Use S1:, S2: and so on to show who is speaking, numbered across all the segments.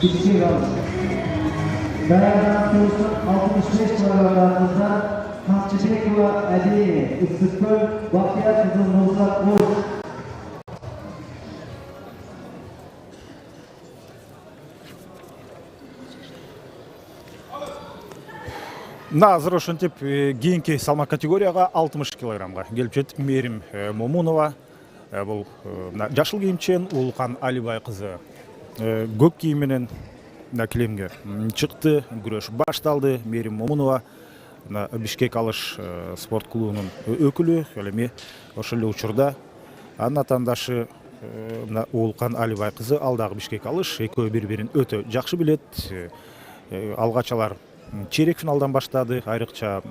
S1: Bişkek alış. Dayanan Tursun 65 kilogramlarında Kamçıbekova Adi Islıkköl Bakıya Kızıl Nursak Boş.
S2: Азыр ошентип кийинки салмак категорияга 60 килограммга келип жетип Мээрим Момунова. Бул жашыл кийимчен Улукан Алибай кызы көк кийим менен килемге чыкты. Күрөш башталды. Мээрим Момунова Бишкек алыш спорт клубунун өкүлү. Эми ошол эле учурда анын атаандашы Улукан Алибай кызы алдагы Бишкек алыш. Экөө бири-бирин өтө жакшы билет. Алгач алар чейрек финалдан баштады. Айрыкча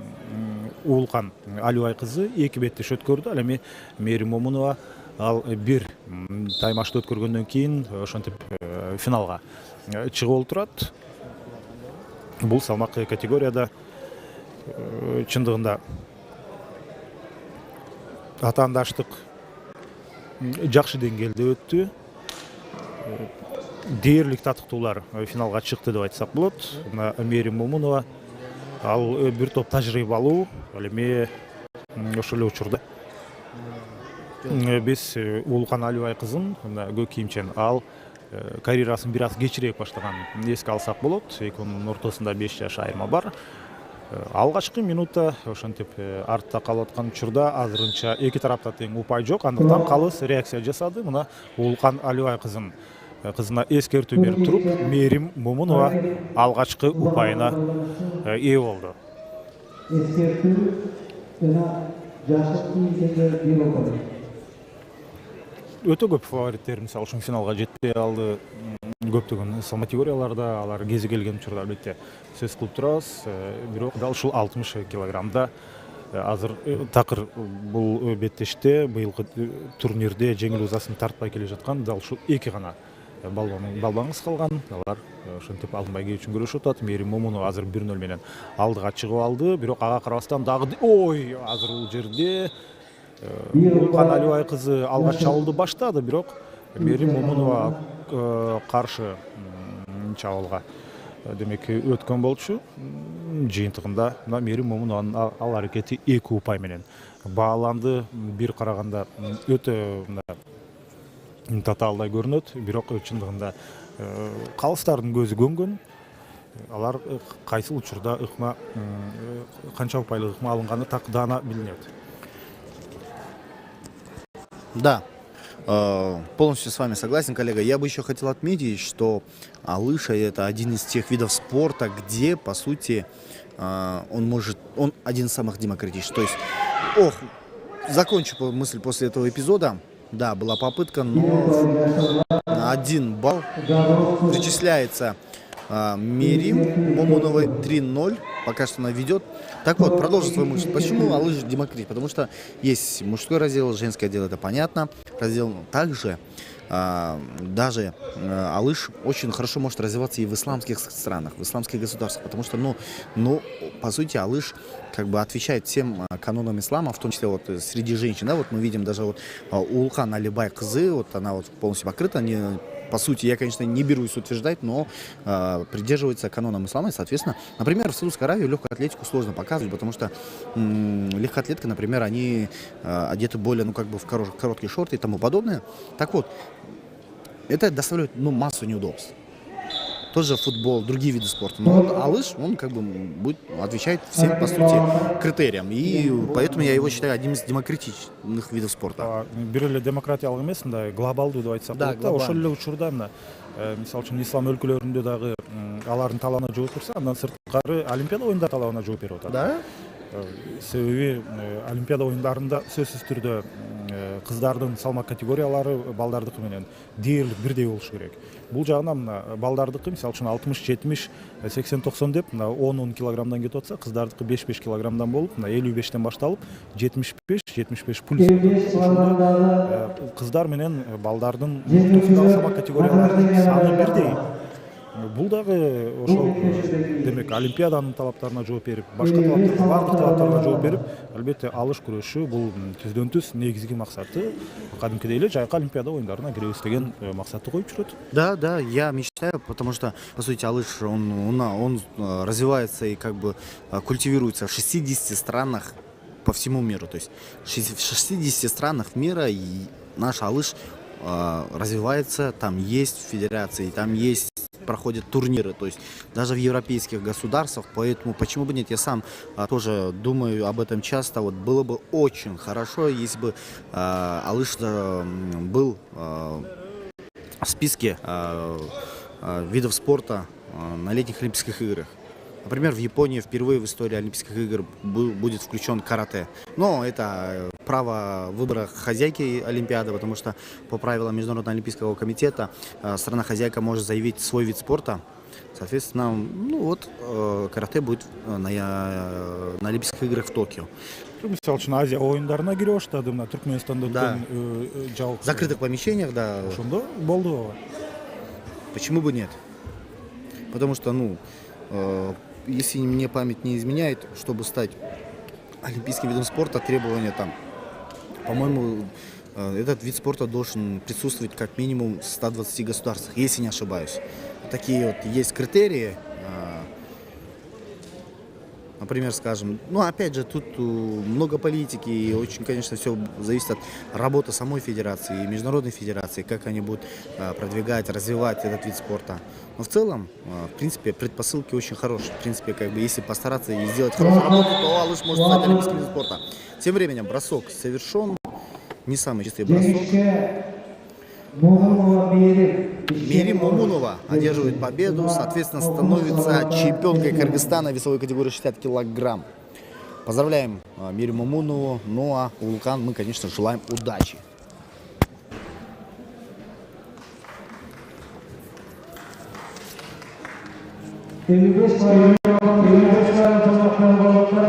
S2: Улукан Алибай кызы эки беттеш өткөрдү. Ал эми Мээрим Момунова ал бир таймашты өткөргөндөн кийин ошентип финалга чыгып турат. Бул салмак категорияда чындыгында атаандаштык жакшы деңгээлде өттү. Дээрлик татыктуулар финалга чыкты деп айтсак болот. Мээрим Момунова ал бир топ тажрыйбалуу. Ал эми ошол эле учурда биз Улукан Алибай кызын көк кийимчен ал карьерасын бир аз кечирээк баштаганын эске алсак болот. Экөөнүн ортосунда 5 жаш айырма бар. Алгачкы минутта ошентип артта калып аткан учурда азырынча эки тарапта тең упай жок. Андыктан калыс реакция жасады. Мына Улукан Алибай кызына эскертүү берип туруп, Мээрим Момунова алгачкы упайына ээ болду.
S1: Эскертүү жана жашыл кийимченде бир окуду.
S2: Өтө көп фавориттер мисалы үчүн финалга жетпей алды. Көптөгөн салмак категорияларда алар кези келген учурда албетте сөз кылып турабыз. Бирок дал ушул 60 килограммда азыр такыр бул беттеште быйылкы турнирде жеңил ызасын тартпай келе жаткан дал ушул эки гана балбаңыз калган. Алар ошентип алынбай кээ үчүн күрөшүп атат. Мээрим Момунова азыр 1-0 менен алдыга чыгып алды. Бирок ага карабастан дагы азыр бул жерде Улукан Алибай кызы алгач чабуулду баштады. Бирок Мээрим Момунова каршы чабуулга демек өткөн болчу. Жыйынтыгында Мээрим Момунованын ал аракети эки упай менен бааланды. Бир караганда өтө татаалдай көрүнөт. Бирок чындыгында калыстардын көзү көнгөн. Алар кайсы учурда ыкма канча упайлык ыкма алынганы так даана билинет.
S3: Да, полностью с вами согласен, коллега. Я бы еще хотел отметить, что лыжа — это один из тех видов спорта, где, по сути, он один из самых демократичных. То есть, закончу мысль после этого эпизода. Да, была попытка, но 1 балл причисляется Мээрим Момуновой. 3-0. Пока что она ведет. Так вот, продолжу свою мысль. Почему лыжи демократии? Потому что есть мужской раздел, женский отдел, это понятно. Раздел также даже лыж очень хорошо может развиваться и в исламских странах, в исламских государствах, потому что, по сути, лыж как бы отвечает всем канонам ислама, в том числе вот среди женщин. Да, вот мы видим даже вот Улукан Алибай кызы, вот она вот полностью покрыта, по сути, я, конечно, не берусь утверждать, но придерживается канонам ислама. И, соответственно, например, в Саудовской Аравии легкую атлетику сложно показывать, потому что легкоатлетка, например, они одеты более, в короткие шорты и тому подобное. Так вот, это доставляет, массу неудобств. Тот же футбол, другие виды спорта. Но лыж, он как бы будет отвечать всем, по сути, критериям. И поэтому я его считаю одним из демократичных видов спорта.
S2: Бир эле демократиялык эмес, мындай глобалдуу деп айтсак болот да. Ошол эле учурда мисалы үчүн ислам өлкөлөрүндө дагы алардын талабына жооп берсе, андан сырткары Олимпиада оюндар талабына жооп берип атат.
S3: Да?
S2: Себеби Олимпиада оюндарында сөзсүз түрдө кыздардын салмак категориялары балдардыкы менен дээрлик бирдей болуш керек. Бул жагынан балдардыкы мисалы үчүн 60, 70, 80, 90 деп 10 килограммдан кетип атса, кыздардыкы 5 килограммдан болуп, 55тен башталып 75 плюс. Кыздар менен балдардын ортосундагы салмак категориялардын саны бирдей. бул дагы ошол демек олимпиаданын талаптарына жооп берип, башка талаптарга, бардык талаптарга жооп берип, албетте алыш күрөшү бул түздөн түз негизги максаты кадимкидей эле жайкы олимпиада оюндарына киребиз деген максатты коюп жүрөт.
S3: Да, я мечтаю, потому что, по сути, алыш, он развивается и как бы культивируется в 60 странах по всему миру. То есть в 60 странах мира и наш алыш развивается, там есть федерации, там есть, проходят турниры, то есть даже в европейских государствах, поэтому почему бы нет, я сам тоже думаю об этом часто, вот было бы очень хорошо, если бы алыш был в списке видов спорта на летних Олимпийских играх. Например, в Японии впервые в истории Олимпийских игр будет включен карате. Но это право выбора хозяйки Олимпиады, потому что по правилам Международного олимпийского комитета страна-хозяйка может заявить свой вид спорта. Соответственно, карате будет на Олимпийских играх в Токио.
S2: Мисалы үчүн Азия оюндарына кире баштады, мына Түркмөнстанда
S3: Да.
S2: жабык
S3: В закрытых помещениях, да.
S2: ошондо болду.
S3: Почему бы нет? Потому что, если мне память не изменяет, чтобы стать олимпийским видом спорта, требования там, по-моему, этот вид спорта должен присутствовать как минимум в 120 государствах, если не ошибаюсь. Такие вот есть критерии. Например, скажем, опять же, тут много политики, и очень, конечно, все зависит от работы самой федерации и международной федерации, как они будут продвигать, развивать этот вид спорта. Но в целом, в принципе, предпосылки очень хорошие. В принципе, если постараться и сделать хорошую работу, то алыш может стать олимпийским видом спорта. Тем временем бросок совершен, не самый чистый бросок. Мерим Момунова одерживает победу, соответственно, становится чемпионкой Кыргызстана весовой категории 60 килограмм. Поздравляем Мерим Момунову, а Улукан мы, конечно, желаем удачи.
S1: Elli beş sayı, 55 sayı,